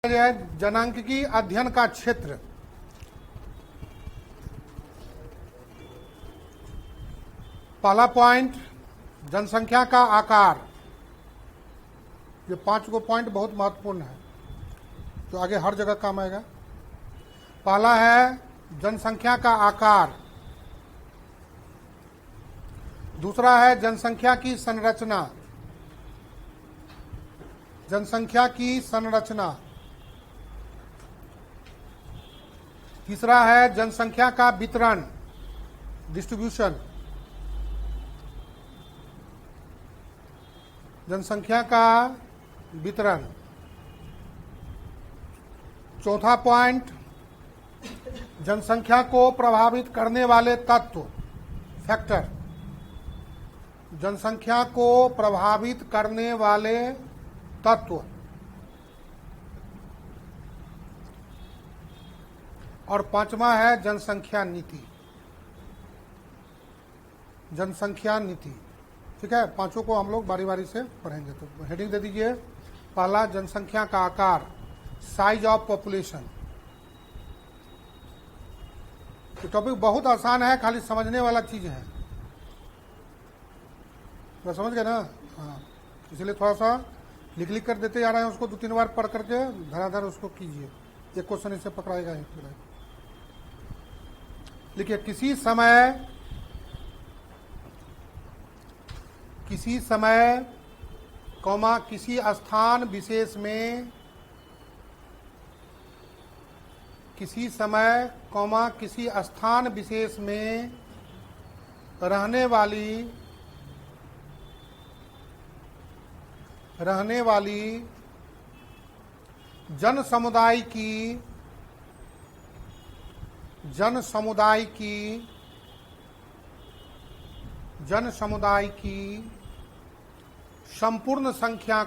जनांकिकी अध्ययन का क्षेत्र। पहला पॉइंट, जनसंख्या का आकार। ये 5 गो पॉइंट बहुत महत्वपूर्ण है जो आगे हर जगह काम आएगा। पहला है जनसंख्या का आकार, दूसरा है जनसंख्या की संरचना, जनसंख्या की संरचना, तीसरा है जनसंख्या का वितरण, डिस्ट्रीब्यूशन, जनसंख्या का वितरण। चौथा पॉइंट, जनसंख्या को प्रभावित करने वाले तत्व, फैक्टर, जनसंख्या को प्रभावित करने वाले तत्व। और पांचवा है जनसंख्या नीति, जनसंख्या नीति। ठीक है, पांचों को हम लोग बारी बारी से पढ़ेंगे। तो हेडिंग दे दीजिए। पहला, जनसंख्या का आकार, साइज ऑफ पॉपुलेशन। ये टॉपिक बहुत आसान है, खाली समझने वाला चीज है। तो समझ गए ना? हाँ, इसलिए थोड़ा सा लिख लिख कर देते जा रहे हैं उसको, 2-3 बार पढ़ करके धराधर उसको कीजिए। एक क्वेश्चन इससे पकड़ाएगा ही। लिखिए, किसी समय कौमा किसी स्थान विशेष में, किसी समय कौमा किसी स्थान विशेष में रहने वाली जन समुदाय की संपूर्ण संख्या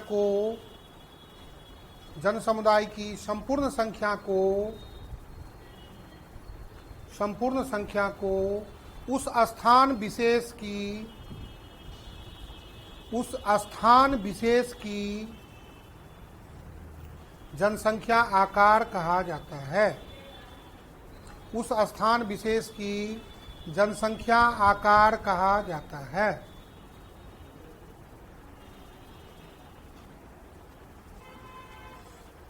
को उस स्थान विशेष की जनसंख्या आकार कहा जाता है। उस स्थान विशेष की जनसंख्या आकार कहा जाता है।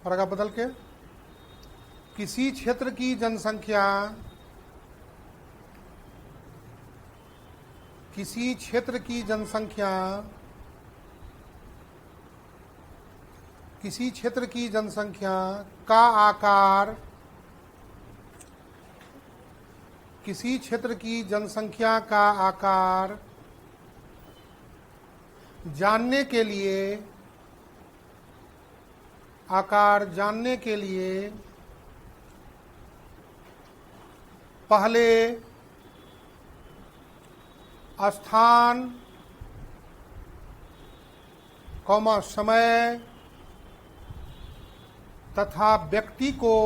और अगर बदल के, किसी क्षेत्र की जनसंख्या का आकार, किसी क्षेत्र की जनसंख्या का आकार जानने के लिए पहले स्थान, समय तथा व्यक्ति को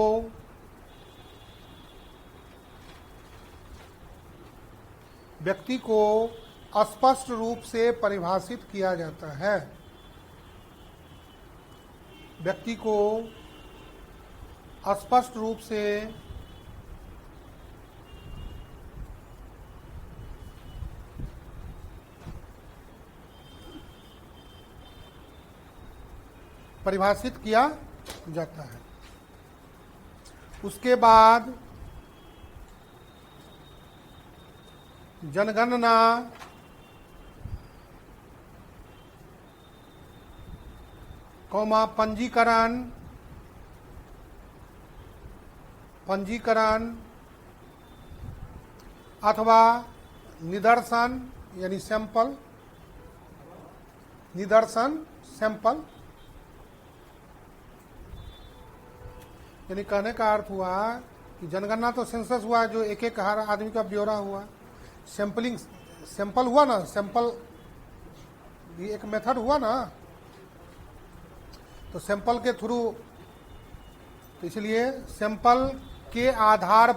स्पष्ट रूप से परिभाषित किया जाता है। व्यक्ति को स्पष्ट रूप से परिभाषित किया जाता है। उसके बाद जनगणना, पंजीकरण अथवा निदर्शन यानी सैंपल, यानी कहने का अर्थ हुआ कि जनगणना तो सेंसस हुआ, जो एक एक हर आदमी का ब्यौरा हुआ। सैंपल हुआ ना, सैंपल भी एक मेथड हुआ ना। तो सैंपल के थ्रू, तो इसलिए सैंपल के आधार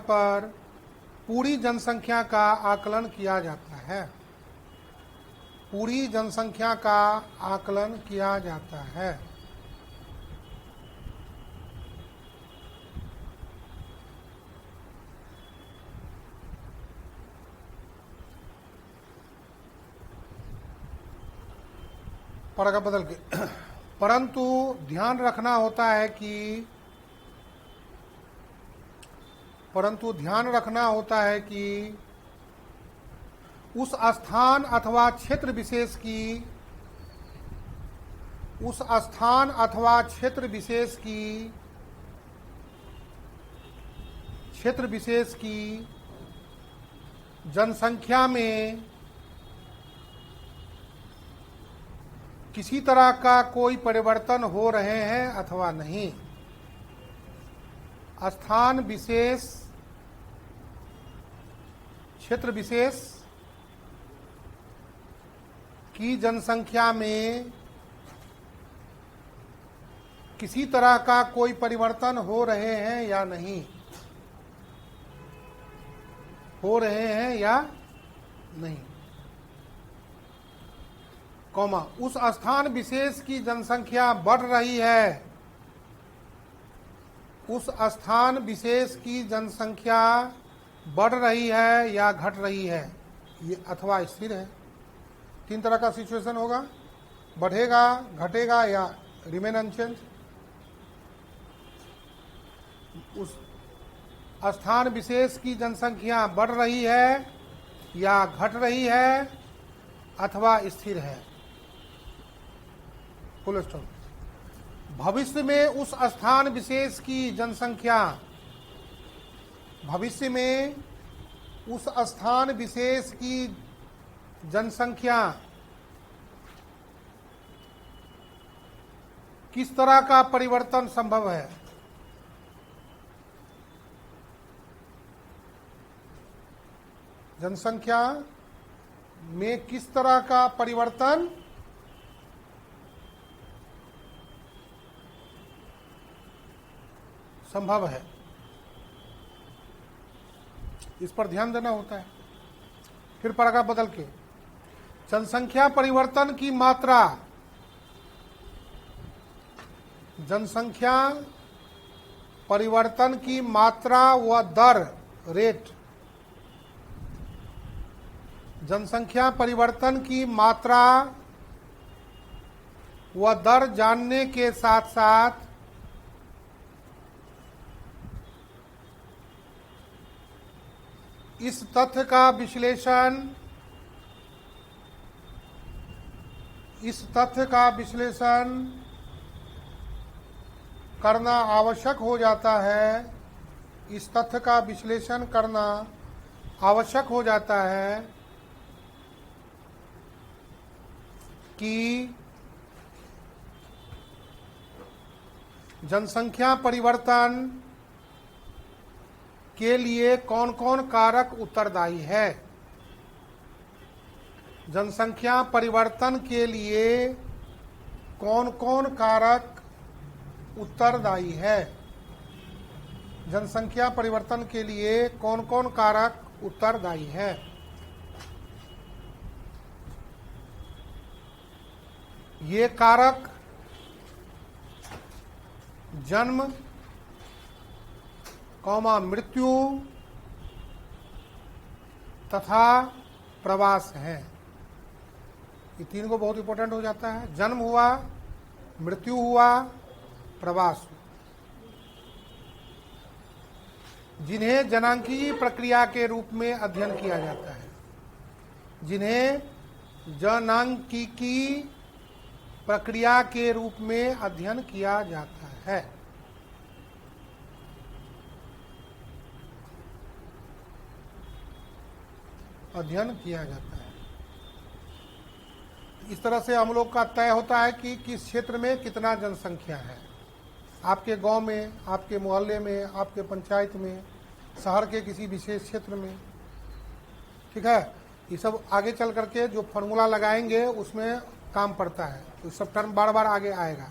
पर पूरी जनसंख्या का आकलन किया जाता है। पूरी जनसंख्या का आकलन किया जाता है। पढ़ा बदल के परंतु ध्यान रखना होता है कि उस स्थान अथवा क्षेत्र विशेष की जनसंख्या में किसी तरह का कोई परिवर्तन हो रहे हैं अथवा नहीं। स्थान विशेष, क्षेत्र विशेष की जनसंख्या में किसी तरह का कोई परिवर्तन हो रहे हैं या नहीं, कौमा उस स्थान विशेष की जनसंख्या बढ़ रही है, उस स्थान विशेष की जनसंख्या बढ़ रही है या घट रही है, ये अथवा स्थिर है। 3 तरह का सिचुएशन होगा, बढ़ेगा, घटेगा या रिमेन अनचेंज। उस स्थान विशेष की जनसंख्या बढ़ रही है या घट रही है अथवा स्थिर है। Full stop. भविष्य में उस स्थान विशेष की जनसंख्या, किस तरह का परिवर्तन संभव है? जनसंख्या में किस तरह का परिवर्तन संभव है, इस पर ध्यान देना होता है। फिर पढ़ा बदल के जनसंख्या परिवर्तन की मात्रा, जनसंख्या परिवर्तन की मात्रा व दर, रेट, जनसंख्या परिवर्तन की मात्रा व दर जानने के साथ साथ इस तथ्य का विश्लेषण करना आवश्यक हो जाता है, इस तथ्य का विश्लेषण करना आवश्यक हो जाता है कि जनसंख्या परिवर्तन के लिए कौन कौन कारक उत्तरदायी है। जनसंख्या परिवर्तन के लिए कौन कौन कारक उत्तरदायी है, जनसंख्या परिवर्तन के लिए कौन कौन कारक उत्तरदायी है। ये कारक जन्म, मृत्यु तथा प्रवास है। ये 3 को बहुत इंपॉर्टेंट हो जाता है। जन्म हुआ, मृत्यु हुआ, प्रवास हुआ, जिन्हें जनांकीय प्रक्रिया के रूप में अध्ययन किया जाता है, जिन्हें जनांकीय प्रक्रिया के रूप में अध्ययन किया जाता है। इस तरह से हम लोग का तय होता है कि किस क्षेत्र में कितना जनसंख्या है, आपके गांव में, आपके मोहल्ले में, आपके पंचायत में, शहर के किसी विशेष क्षेत्र में। ठीक है, ये सब आगे चल करके जो फॉर्मूला लगाएंगे उसमें काम पड़ता है, तो सब टर्म बार बार आगे आएगा,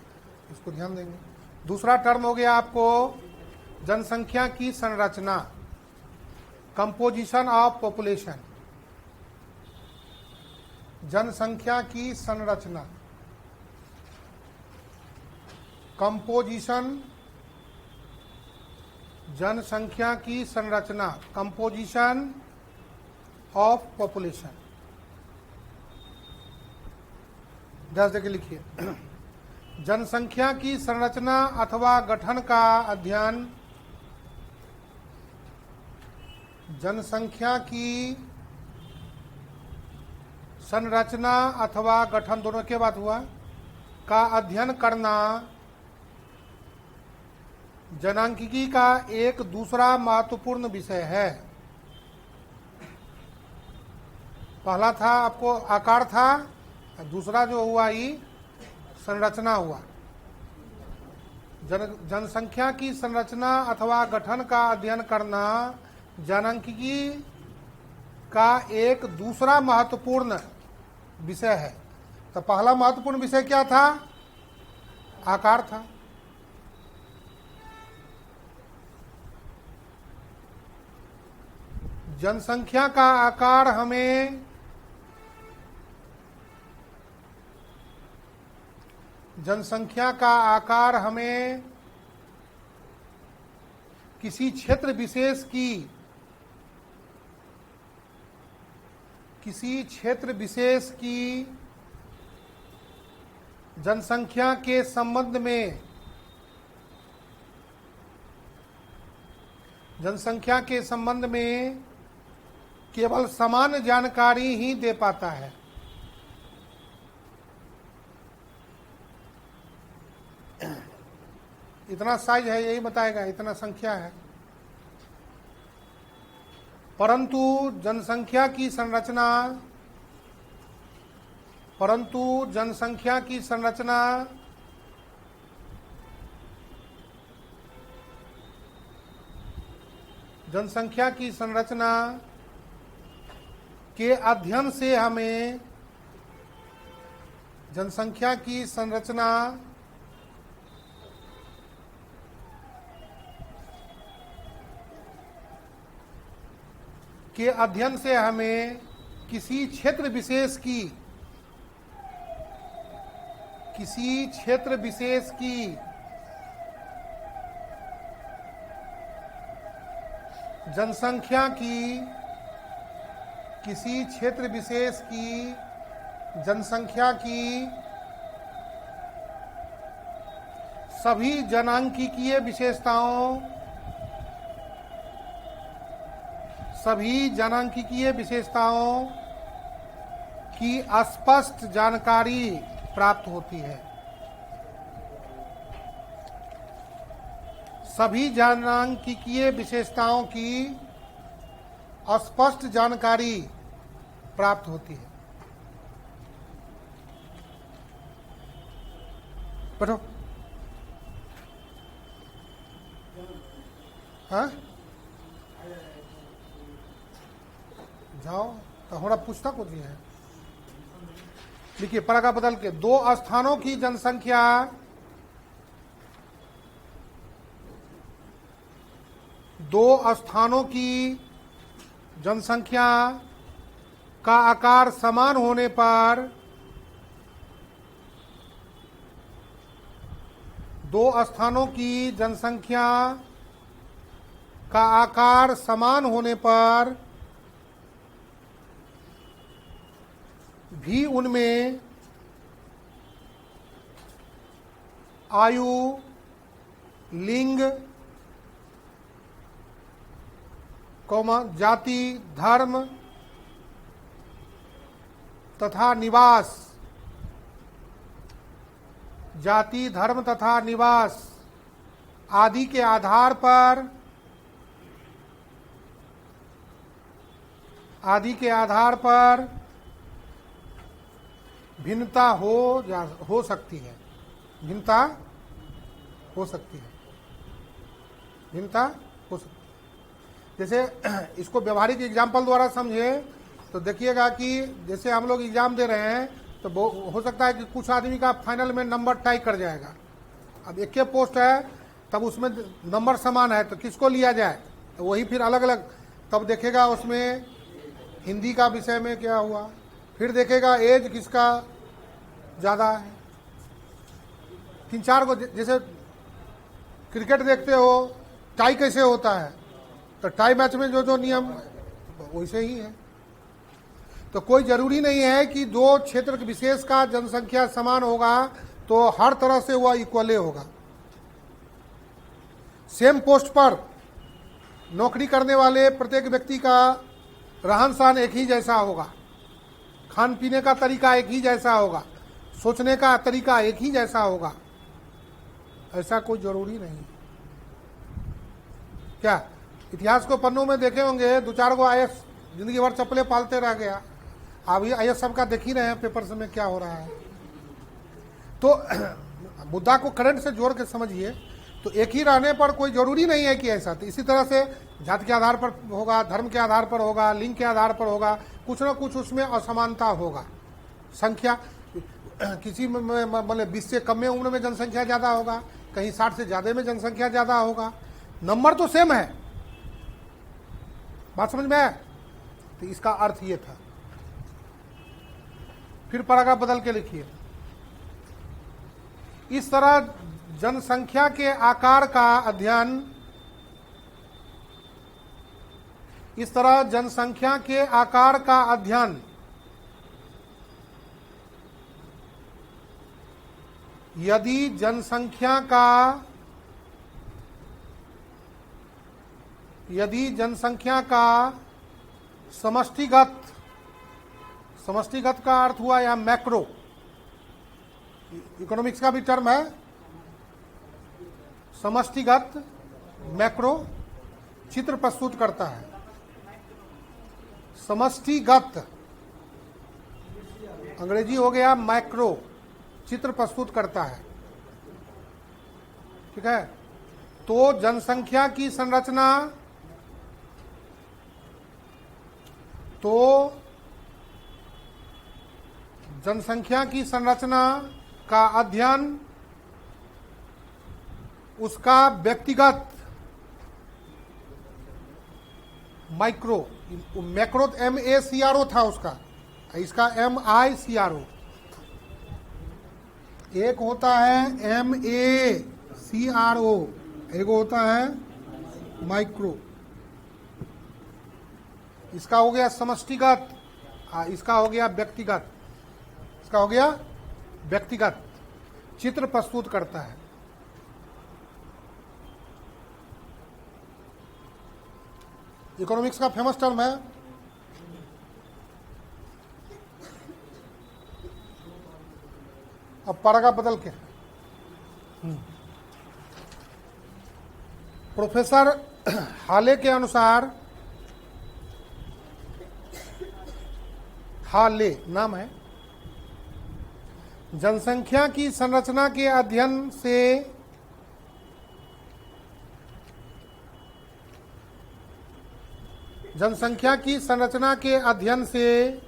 इसको ध्यान देंगे। दूसरा टर्म हो गया आपको जनसंख्या की संरचना, कंपोजिशन ऑफ पॉपुलेशन। जनसंख्या की संरचना, कंपोजिशन, जनसंख्या की संरचना, कंपोजिशन ऑफ पॉपुलेशन। ध्यान से लिखिए, जनसंख्या की संरचना अथवा गठन का अध्ययन, जनसंख्या की संरचना अथवा गठन, दोनों के बात हुआ, का अध्ययन करना जनांकिकी का एक दूसरा महत्वपूर्ण विषय है। पहला था आपको आकार था, दूसरा जो हुआ ही संरचना हुआ। जनसंख्या की संरचना अथवा गठन का अध्ययन करना जनांकिकी का एक दूसरा महत्वपूर्ण विषय है। तो पहला महत्वपूर्ण विषय क्या था? आकार था। जनसंख्या का आकार हमें किसी क्षेत्र विशेष की जनसंख्या के संबंध में केवल समान जानकारी ही दे पाता है। इतना साइज है यही बताएगा, इतना संख्या है। परंतु जनसंख्या की संरचना के अध्ययन से हमें जनसंख्या की संरचना के अध्ययन से हमें किसी क्षेत्र विशेष की जनसंख्या की सभी जनांकिकीय विशेषताओं की स्पष्ट जानकारी प्राप्त होती है। सभी जनांकिकीय विशेषताओं की स्पष्ट जानकारी प्राप्त होती है। बैठो। हाँ जाओ, तो हमारा पूछता कुछ है। देखिए परा का बदल के, दो स्थानों की जनसंख्या का आकार समान होने पर भी उनमें आयु, लिंग, जाति, धर्म तथा निवास आदि के आधार पर भिन्नता हो सकती है। जैसे इसको व्यवहारिक एग्जाम्पल द्वारा समझे तो देखिएगा कि जैसे हम लोग एग्जाम दे रहे हैं तो हो सकता है कि कुछ आदमी का फाइनल में नंबर टाई कर जाएगा। अब एक पोस्ट है, तब उसमें नंबर समान है, तो किसको लिया जाए? तो वही फिर अलग अलग तब देखेगा उसमें हिंदी का विषय में क्या हुआ, फिर देखेगा एज किसका ज़्यादा है। 3-4 को, जैसे क्रिकेट देखते हो टाई कैसे होता है, तो टाई मैच में जो जो नियम वैसे ही है। तो कोई जरूरी नहीं है कि दो क्षेत्र विशेष का जनसंख्या समान होगा तो हर तरह से वह इक्वले होगा। सेम पोस्ट पर नौकरी करने वाले प्रत्येक व्यक्ति का रहन सहन एक ही जैसा होगा, खान पीने का तरीका एक ही जैसा होगा, सोचने का तरीका एक ही जैसा होगा, ऐसा कोई जरूरी नहीं। क्या इतिहास को पन्नों में देखे होंगे, 2-4 को आईएएस जिंदगी भर चप्पलें पालते रह गया। अभी आईएएस सबका देख ही रहे हैं पेपर से में क्या हो रहा है। तो मुद्दा को करंट से जोड़ के समझिए। तो एक ही रहने पर कोई जरूरी नहीं है कि ऐसा। तो इसी तरह से जाति के आधार पर होगा, धर्म के आधार पर होगा, लिंग के आधार पर होगा, कुछ ना कुछ उसमें असमानता होगा। संख्या किसी मतलब 20 से कम में उम्र में जनसंख्या ज़्यादा होगा, कहीं 60 से ज़्यादा में जनसंख्या ज़्यादा होगा। नंबर तो सेम है, बात समझ में आया। तो इसका अर्थ ये था। फिर पैराग्राफ बदल के लिखिए। इस तरह जनसंख्या के आकार का अध्ययन, इस तरह जनसंख्या के आकार का अध्ययन यदि जनसंख्या का समष्टिगत का अर्थ हुआ या मैक्रो, इकोनॉमिक्स का भी टर्म है समष्टिगत, मैक्रो चित्र प्रस्तुत करता है। समष्टिगत अंग्रेजी हो गया मैक्रो, चित्र प्रस्तुत करता है। ठीक है। तो जनसंख्या की संरचना, जनसंख्या की संरचना का अध्ययन उसका व्यक्तिगत मैक्रो MACRO था उसका, इसका MICRO। एक होता है MACRO, एक होता है माइक्रो। इसका हो गया समष्टिगत, इसका हो गया व्यक्तिगत। इसका हो गया व्यक्तिगत, चित्र प्रस्तुत करता है। इकोनॉमिक्स का फेमस टर्म है। अब पैराग्राफ बदल के, प्रोफेसर हाले के अनुसार, हाले नाम है, जनसंख्या की संरचना के अध्ययन से जनसंख्या की संरचना के अध्ययन से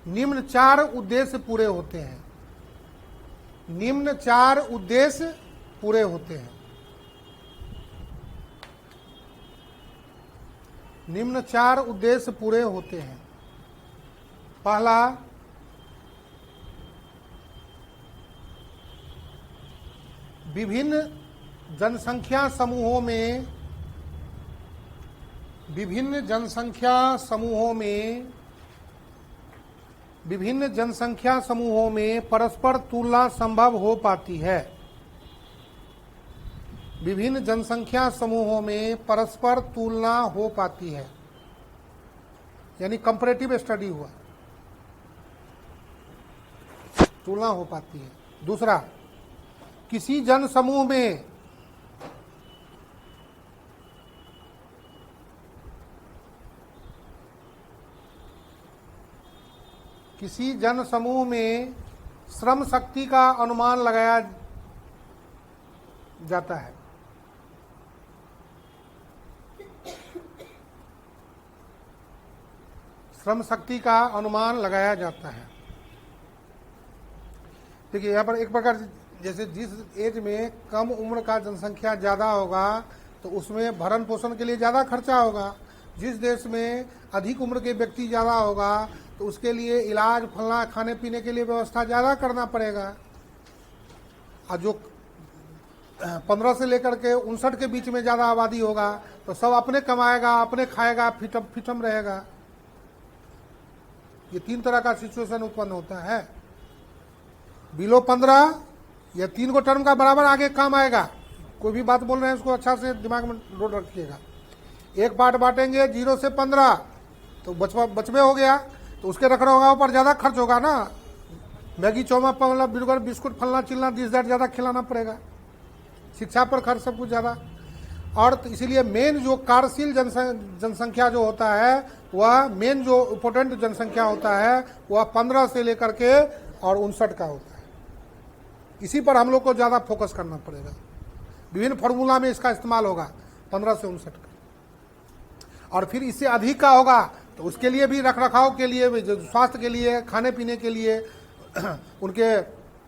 निम्न 4 उद्देश्य पूरे होते हैं। निम्न 4 उद्देश्य पूरे होते हैं। निम्न 4 उद्देश्य पूरे होते हैं। पहला, विभिन्न जनसंख्या समूहों में विभिन्न जनसंख्या समूहों में परस्पर तुलना संभव हो पाती है। विभिन्न जनसंख्या समूहों में परस्पर तुलना हो पाती है, यानी कंपैरेटिव स्टडी हुआ, तुलना हो पाती है। दूसरा, किसी जन समूह में श्रम शक्ति का अनुमान लगाया जाता है। श्रम शक्ति का अनुमान लगाया जाता है। देखिए यहाँ पर एक प्रकार, जैसे जिस एज में कम उम्र का जनसंख्या ज़्यादा होगा तो उसमें भरण पोषण के लिए ज़्यादा खर्चा होगा, जिस देश में अधिक उम्र के व्यक्ति ज़्यादा होगा तो उसके लिए इलाज फलना खाने पीने के लिए व्यवस्था ज़्यादा करना पड़ेगा। और जो 15 से लेकर के 59 के बीच में ज़्यादा आबादी होगा तो सब अपने कमाएगा, अपने खाएगा, फिटम रहेगा। ये 3 तरह का सिचुएशन उत्पन्न होता है। बिलो 15 या 3 को टर्म का बराबर आगे काम आएगा। कोई भी बात बोल रहे हैं उसको अच्छा से दिमाग में लोड रखिएगा। एक पार्ट बांटेंगे 0 से 15 तो बचवे हो गया, तो उसके रख रखाव पर ज़्यादा खर्च होगा ना। मैगी चौमा पगला बिरगर बिस्कुट फलना चिलना दिस दैट ज़्यादा खिलाना पड़ेगा। शिक्षा पर खर्च सब कुछ ज़्यादा। और तो इसीलिए मेन जो कार्यशील जनसंख्या जो होता है वह मेन जो इम्पोर्टेंट जनसंख्या होता है वह 15 से लेकर के और 59 का होता है। इसी पर हम लोग को ज़्यादा फोकस करना पड़ेगा। विभिन्न फार्मूला में इसका इस्तेमाल होगा 15 से 59 का। और फिर इससे अधिक का होगा तो उसके लिए भी रख रखाव के लिए भी, स्वास्थ्य के लिए, खाने पीने के लिए, उनके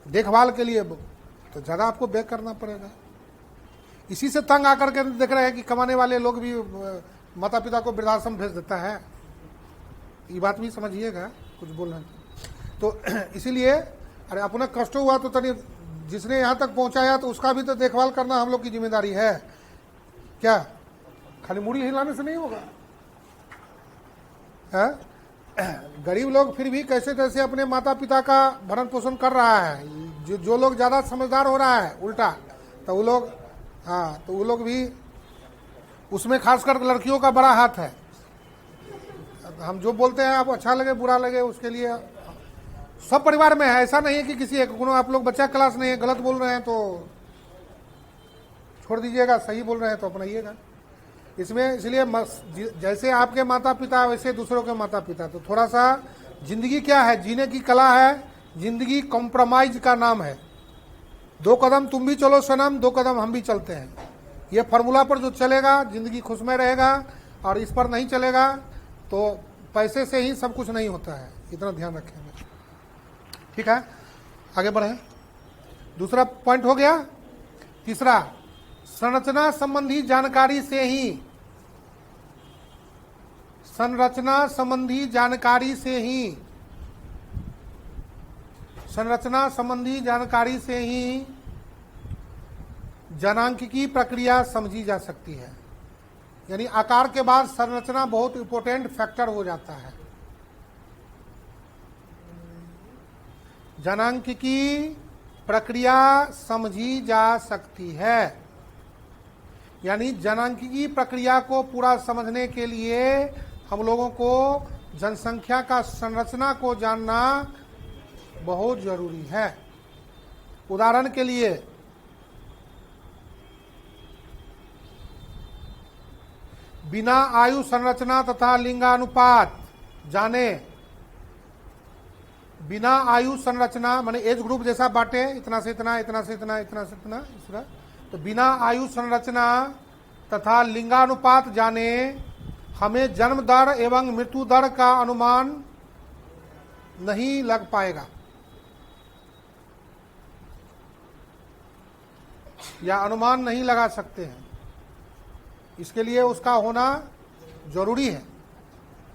देखभाल के लिए तो ज़्यादा आपको व्यय करना पड़ेगा। इसी से तंग आकर के देख रहे हैं कि कमाने वाले लोग भी माता पिता को वृद्धाश्रम भेज देता है। ये बात भी समझिएगा, कुछ बोल रहे हैं तो इसीलिए अरे अपना कष्ट हुआ तो तनी जिसने यहाँ तक पहुँचाया तो उसका भी तो देखभाल करना हम लोग की जिम्मेदारी है। क्या खाली मुड़ी हिलाने से नहीं होगा? है गरीब लोग फिर भी कैसे तैसे अपने माता पिता का भरण पोषण कर रहा है। जो लोग ज़्यादा समझदार हो रहा है उल्टा, तो वो लोग तो वो लोग भी उसमें खासकर लड़कियों का बड़ा हाथ है। हम जो बोलते हैं आप अच्छा लगे बुरा लगे उसके लिए सब परिवार में है। ऐसा नहीं है कि किसी एक गुणों आप लोग बच्चा क्लास नहीं है, गलत बोल रहे हैं तो छोड़ दीजिएगा, सही बोल रहे हैं तो अपनाइएगा। इसमें इसलिए जैसे आपके माता पिता वैसे दूसरों के माता पिता। तो थोड़ा सा जिंदगी क्या है, जीने की कला है। जिंदगी कॉम्प्रोमाइज का नाम है। 2 कदम तुम भी चलो सनम, 2 कदम हम भी चलते हैं। ये फार्मूला पर जो चलेगा जिंदगी खुशमय रहेगा, और इस पर नहीं चलेगा तो पैसे से ही सब कुछ नहीं होता है। इतना ध्यान रखेंगे, ठीक है। आगे बढ़े। दूसरा पॉइंट हो गया। तीसरा, संरचना संबंधी जानकारी से ही, संरचना संबंधी जानकारी से ही, संरचना संबंधी जानकारी से ही जनांकिकी प्रक्रिया समझी जा सकती है। यानी आकार के बाद संरचना बहुत इंपॉर्टेंट फैक्टर हो जाता है। जनांकिकी प्रक्रिया समझी जा सकती है। यानी जनांकिकी प्रक्रिया को पूरा समझने के लिए हम लोगों को जनसंख्या का संरचना को जानना बहुत जरूरी है। उदाहरण के लिए बिना आयु संरचना तथा लिंगानुपात जाने, बिना आयु संरचना माने एज ग्रुप जैसा बांटे, इतना से इतना, इतना से इतना, इतना से इतना, इस तरह। तो बिना आयु संरचना तथा लिंगानुपात जाने हमें जन्म दर एवं मृत्यु दर का अनुमान नहीं लग पाएगा, या अनुमान नहीं लगा सकते हैं। इसके लिए उसका होना जरूरी है।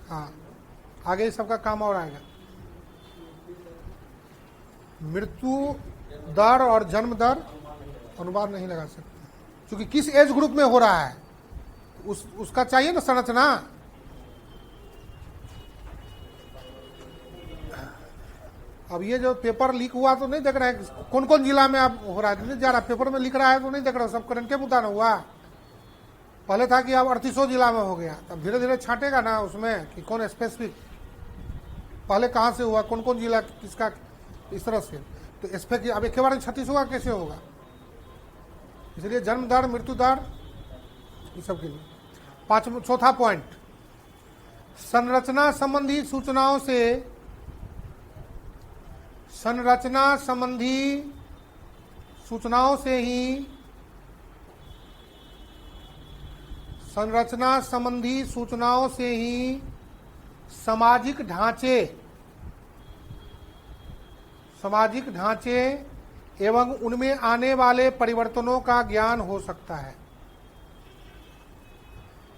हाँ, आगे सबका काम और आएगा। मृत्यु दर और जन्म दर अनुमान नहीं लगा सकते, क्योंकि किस एज ग्रुप में हो रहा है उसका चाहिए ना संरचना। अब ये जो पेपर लीक हुआ तो नहीं देख रहे हैं कौन कौन जिला में अब हो रहा है, नहीं जा रहा, पेपर में लिख रहा है तो नहीं देख रहा, सब करंट के मुद्दा ना हुआ। पहले था कि अब 38 जिला में हो गया, तब धीरे धीरे छांटेगा ना उसमें कि कौन स्पेसिफिक पहले कहाँ से हुआ, कौन कौन जिला किसका, इस तरह से। तो इस पर अब एक बार 36 हुआ कैसे होगा। इसलिए जन्म दर मृत्यु दर ये सब के लिए। चौथा पॉइंट, संरचना संबंधी सूचनाओं से, संरचना संबंधी सूचनाओं से ही, संरचना संबंधी सूचनाओं से ही सामाजिक ढांचे एवं उनमें आने वाले परिवर्तनों का ज्ञान हो सकता है।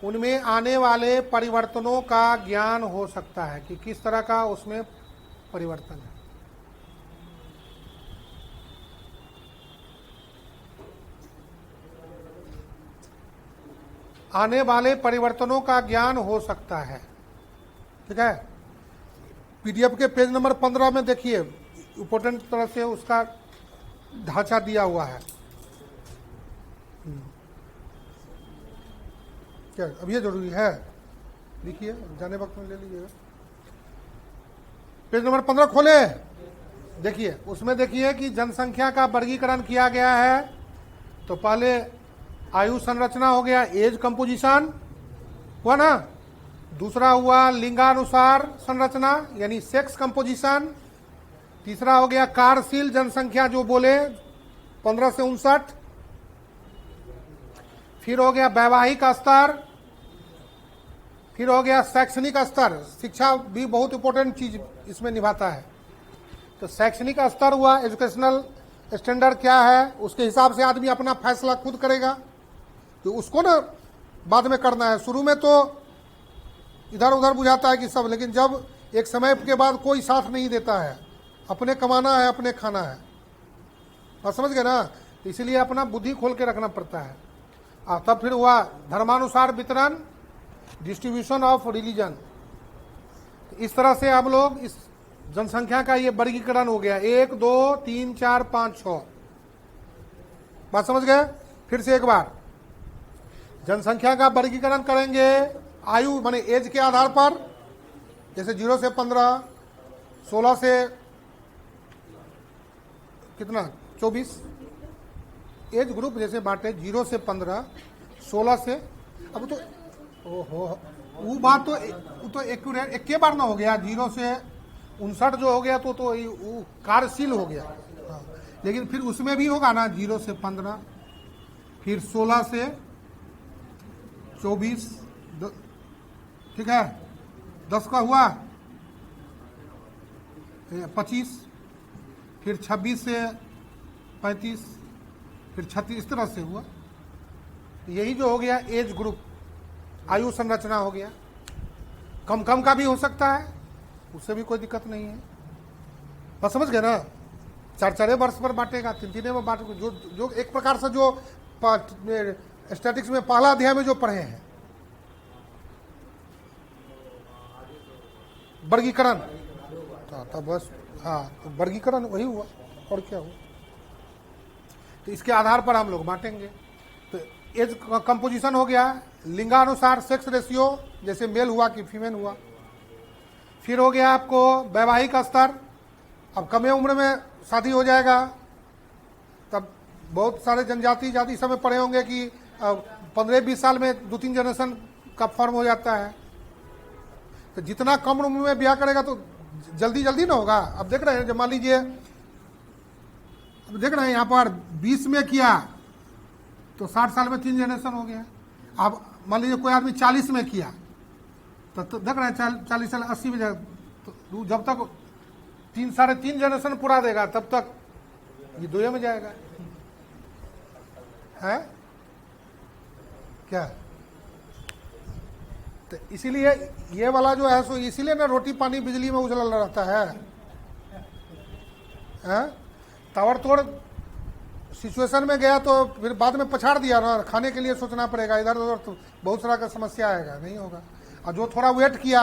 उनमें आने वाले परिवर्तनों का ज्ञान हो सकता है कि किस तरह का उसमें परिवर्तन है। आने वाले परिवर्तनों का ज्ञान हो सकता है। ठीक है, पीडीएफ के पेज नंबर 15 में देखिए, इंपॉर्टेंट तरह से उसका ढांचा दिया हुआ है। क्या अब ये जरूरी है? लिखिए, जाने वक्त में ले लीजिएगा। पेज नंबर 15 खोले, देखिए उसमें देखिए कि जनसंख्या का वर्गीकरण किया गया है। तो पहले आयु संरचना हो गया, एज कंपोजिशन हुआ ना। दूसरा हुआ लिंगानुसार संरचना यानी सेक्स कंपोजिशन। तीसरा हो गया कार्यशील जनसंख्या जो बोले 15 से 59। फिर हो गया वैवाहिक स्तर। फिर हो गया शैक्षणिक स्तर। शिक्षा भी बहुत इंपॉर्टेंट चीज इसमें निभाता है। तो शैक्षणिक स्तर हुआ, एजुकेशनल स्टैंडर्ड क्या है, उसके हिसाब से आदमी अपना फैसला खुद करेगा। तो उसको ना बाद में करना है। शुरू में तो इधर उधर बुझाता है कि सब, लेकिन जब एक समय के बाद कोई साथ नहीं देता है, अपने कमाना है, अपने खाना है, और समझ गए ना। तो इसीलिए अपना बुद्धि खोल के रखना पड़ता है। तब फिर हुआ धर्मानुसार वितरण, डिस्ट्रीब्यूशन ऑफ रिलीजन। इस तरह से हम लोग इस जनसंख्या का ये वर्गीकरण हो गया, 1 2 3 4 5 6। बात समझ गए? फिर से एक बार जनसंख्या का वर्गीकरण करेंगे आयु माने एज के आधार पर, जैसे 0 से 15, 16 से कितना 24 एज ग्रुप जैसे बांटे, 0 से 15, 16 से, अब तो ओहो वो बात तो एक्यूरेट एक के बार ना हो गया। 0 से 59 जो हो गया तो वो कार्यशील हो गया। हाँ, लेकिन फिर उसमें भी होगा ना 0 से 15, फिर 16 से 24, ठीक है, 10 का हुआ 25, फिर 26 से 35, फिर 36, इस तरह से हुआ। यही जो हो गया एज ग्रुप, आयु संरचना हो गया। कम कम का भी हो सकता है, उससे भी कोई दिक्कत नहीं है। बस समझ गए ना। 4 वर्ष पर बांटेगा, 3 में बांटेगा, जो एक प्रकार से जो स्टैटिक्स में पहला अध्याय में जो पढ़े हैं वर्गीकरण, तब बस हाँ, तो वर्गीकरण वही हुआ और क्या हुआ। तो इसके आधार पर हम लोग बांटेंगे। तो एज कंपोजिशन हो गया, लिंगानुसार सेक्स रेशियो, जैसे मेल हुआ कि फीमेल हुआ। फिर हो गया आपको वैवाहिक स्तर, अब कम उम्र में शादी हो जाएगा। तब बहुत सारे जनजाति जाति सब में पढ़े होंगे कि 15-20 साल में 2-3 जनरेशन का फॉर्म हो जाता है। तो जितना कम उम्र में ब्याह करेगा तो जल्दी जल्दी ना होगा। अब देख रहे हैं, जब मान लीजिए अब देख रहे हैं यहाँ पर 20 में किया तो 60 साल में 3 जनरेशन हो गया। अब मान लीजिए कोई आदमी 40 में किया तो देख रहे हैं 40 साल 80 में जाएगा। तो जब तक 3-3.5 जनरेशन पूरा देगा तब तक ये 2 में जाएगा, है क्या। तो इसीलिए ये वाला जो है सो इसीलिए ना रोटी पानी बिजली में उजला रहता है। ताबड़तोड़ सिचुएशन में गया तो फिर बाद में पछाड़ दिया ना, खाने के लिए सोचना पड़ेगा, इधर उधर तो बहुत सारा का समस्या आएगा, नहीं होगा। और जो थोड़ा वेट किया,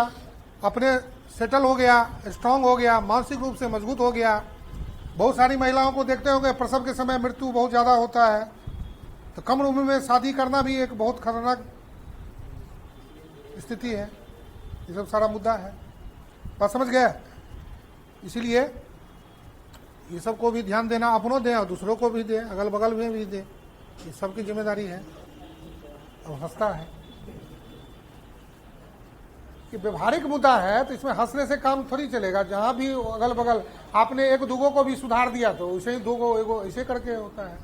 अपने सेटल हो गया, स्ट्रांग हो गया, मानसिक रूप से मजबूत हो गया। बहुत सारी महिलाओं को देखते होंगे प्रसव के समय मृत्यु बहुत ज़्यादा होता है। तो कम उम्र में शादी करना भी एक बहुत खतरनाक स्थिति है। ये सब सारा मुद्दा है, बात समझ गए। इसीलिए ये सबको भी ध्यान देना, अपनों दें और दूसरों को भी दें, अगल बगल में भी दें, ये सबकी जिम्मेदारी है। और हंसता है कि व्यवहारिक मुद्दा है, तो इसमें हंसने से काम थोड़ी चलेगा। जहां भी अगल बगल आपने 1-2 को भी सुधार दिया तो उसे ही 2 एगो ऐसे करके होता है।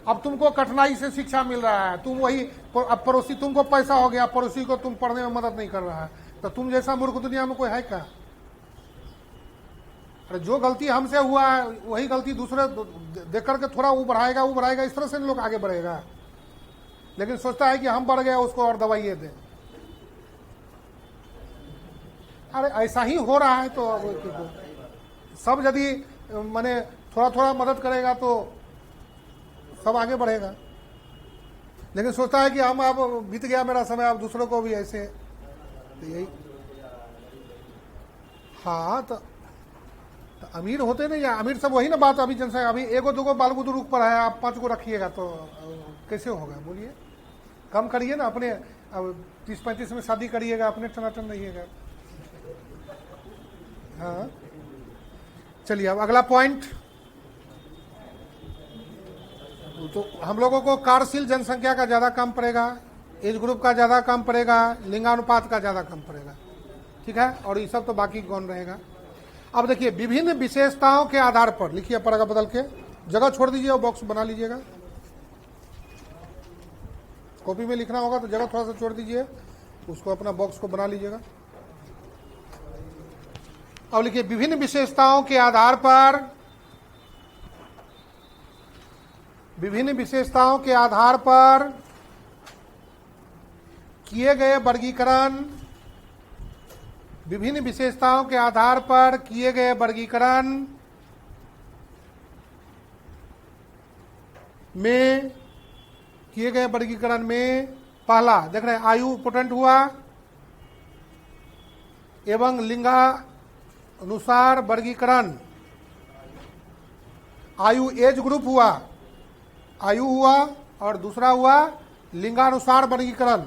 अब तुमको कठिनाई से शिक्षा मिल रहा है, तुम वही अब पड़ोसी, तुमको पैसा हो गया, पड़ोसी को तुम पढ़ने में मदद नहीं कर रहा है, तो तुम जैसा मूर्ख दुनिया में कोई है क्या। अरे जो गलती हमसे हुआ है वही गलती दूसरे देख करके थोड़ा वो बढ़ाएगा, इस तरह से लोग आगे बढ़ेगा। लेकिन सोचता है कि हम बढ़ गए उसको और दवाइए दें। अरे ऐसा ही हो रहा है। तो अब सब यदि माने थोड़ा थोड़ा मदद करेगा तो सब आगे बढ़ेगा। लेकिन सोचता है कि हम अब बीत गया मेरा समय, अब दूसरों को भी ऐसे, तो यही। हाँ तो अमीर होते नहीं या अमीर सब वही ना बात। अभी जनसंख्या अभी एगो दूगो बाल बुजुर्ग पर है, आप 5 को रखिएगा तो कैसे होगा बोलिए। कम करिए ना अपने। अब 30-35 में शादी करिएगा, अपने टनाटन रहिएगा। हाँ चलिए अब अगला पॉइंट। तो हम लोगों को कार्यशील जनसंख्या का ज़्यादा कम पड़ेगा, एज ग्रुप का ज़्यादा कम पड़ेगा, लिंगानुपात का ज़्यादा कम पड़ेगा, ठीक है। और ये सब तो बाकी कौन रहेगा। अब देखिए विभिन्न विशेषताओं के आधार पर लिखिए, पड़ेगा बदल के, जगह छोड़ दीजिए और बॉक्स बना लीजिएगा। कॉपी में लिखना होगा तो जगह थोड़ा सा छोड़ दीजिए, उसको अपना बॉक्स को बना लीजिएगा। अब लिखिए विभिन्न विशेषताओं के आधार पर, विभिन्न विशेषताओं के आधार पर किए गए वर्गीकरण, विभिन्न विशेषताओं के आधार पर किए गए वर्गीकरण में, किए गए वर्गीकरण में पहला देख रहे हैं आयु इंपोर्टेंट हुआ एवं लिंगानुसार वर्गीकरण। आयु एज ग्रुप हुआ, आयु हुआ, और दूसरा हुआ लिंगानुसार वर्गीकरण,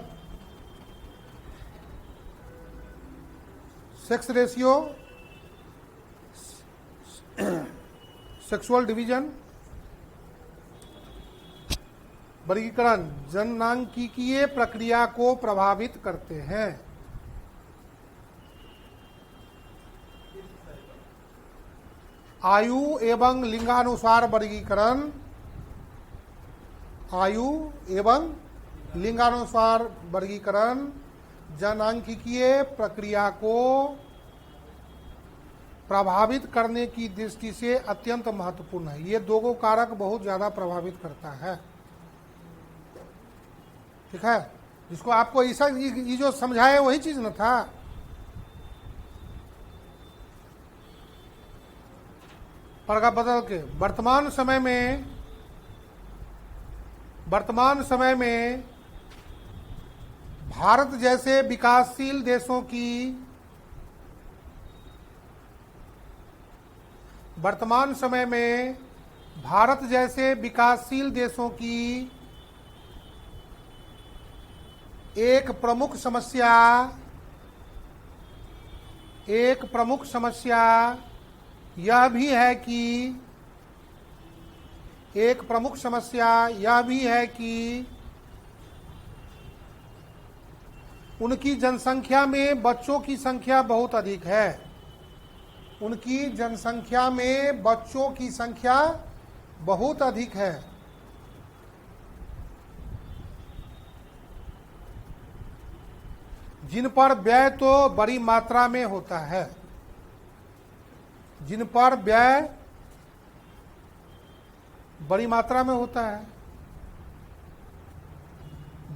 सेक्स रेशियो, सेक्सुअल डिवीजन। वर्गीकरण जननांकिकीय प्रक्रिया को प्रभावित करते हैं। आयु एवं लिंगानुसार वर्गीकरण, आयु एवं लिंगानुसार वर्गीकरण जननांकिकीय प्रक्रिया को प्रभावित करने की दृष्टि से अत्यंत महत्वपूर्ण है। ये दोनों कारक बहुत ज्यादा प्रभावित करता है, ठीक है। जिसको आपको ऐसा ये जो समझाया वही चीज न था। पड़गा बदल के वर्तमान समय में भारत जैसे विकासशील देशों की, वर्तमान समय में भारत जैसे विकासशील देशों की एक प्रमुख समस्या यह भी है कि उनकी जनसंख्या में बच्चों की संख्या बहुत अधिक है। उनकी जनसंख्या में बच्चों की संख्या बहुत अधिक है, जिन पर व्यय तो बड़ी मात्रा में होता है, जिन पर व्यय बड़ी मात्रा में होता है,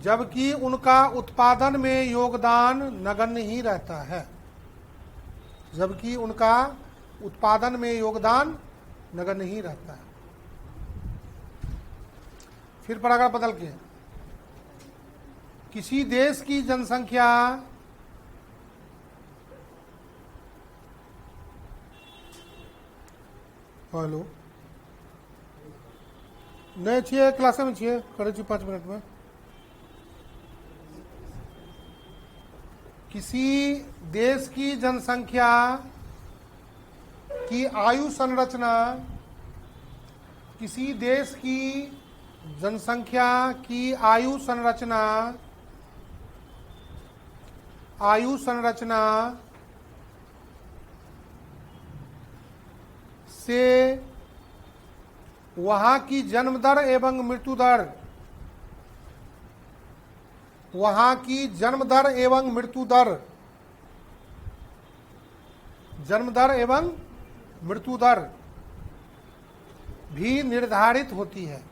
जबकि उनका उत्पादन में योगदान नगण्य ही रहता है, जबकि उनका उत्पादन में योगदान नगण्य ही रहता है। फिर पैराग्राफ बदल के, किसी देश की जनसंख्या हेलो नहीं छे क्लास में छे करे 5 मिनट में। किसी देश की जनसंख्या की आयु संरचना, किसी देश की जनसंख्या की आयु संरचना से वहां की जन्म दर एवं मृत्यु दर, वहां की जन्म दर एवं मृत्यु दर, जन्म दर एवं मृत्यु दर भी निर्धारित होती है।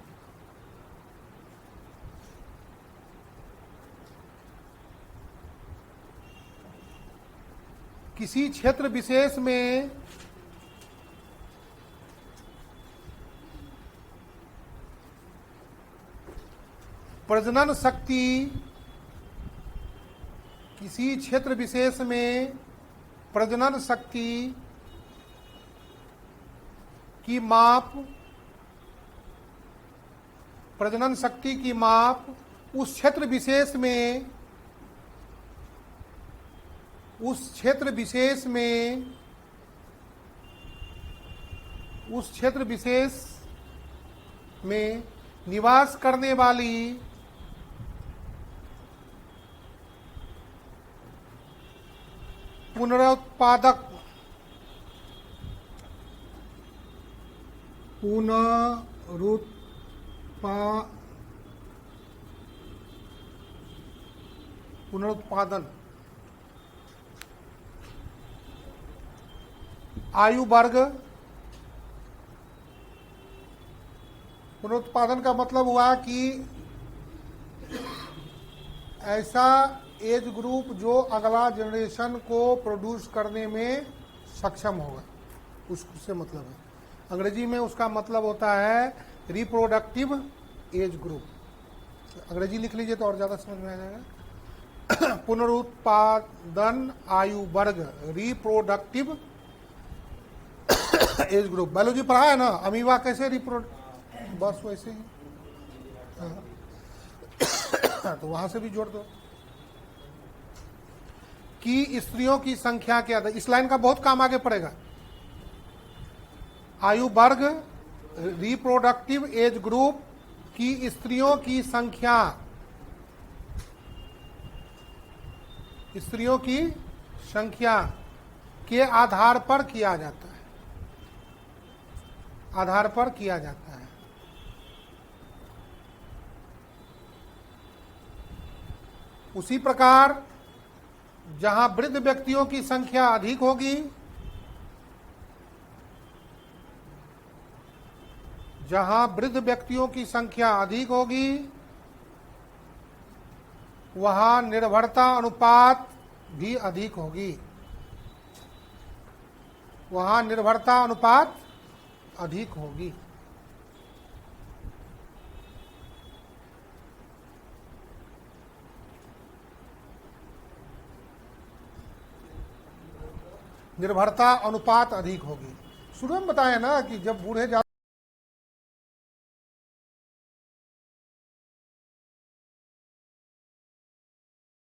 किसी क्षेत्र विशेष में प्रजनन शक्ति, किसी क्षेत्र विशेष में प्रजनन शक्ति की माप, प्रजनन शक्ति की माप उस क्षेत्र विशेष में, उस क्षेत्र विशेष में, उस क्षेत्र विशेष में निवास करने वाली पुनरुत्पादक पुनरुत्पादन आयु वर्ग, पुनरुत्पादन का मतलब हुआ कि ऐसा एज ग्रुप जो अगला जनरेशन को प्रोड्यूस करने में सक्षम होगा, उससे मतलब है। अंग्रेजी में उसका मतलब होता है रिप्रोडक्टिव एज ग्रुप। अंग्रेजी लिख लीजिए तो और ज़्यादा समझ में आ जाएगा। पुनरुत्पादन आयु वर्ग, रिप्रोडक्टिव एज ग्रुप। बायोलॉजी पढ़ा है ना, अमीबा कैसे बस वैसे ही। तो वहां से भी जोड़ दो कि स्त्रियों की संख्या क्या है। इस लाइन का बहुत काम आगे पड़ेगा। आयु वर्ग, रिप्रोडक्टिव एज ग्रुप की स्त्रियों की संख्या, स्त्रियों की संख्या के आधार पर किया जाता है, आधार पर किया जाता है। उसी प्रकार जहां वृद्ध व्यक्तियों की संख्या अधिक होगी, जहां वृद्ध व्यक्तियों की संख्या अधिक होगी, वहां निर्भरता अनुपात भी अधिक होगी, वहां निर्भरता अनुपात अधिक होगी। निर्भरता अनुपात अधिक होगी। शुरू में बताया ना कि जब बूढ़े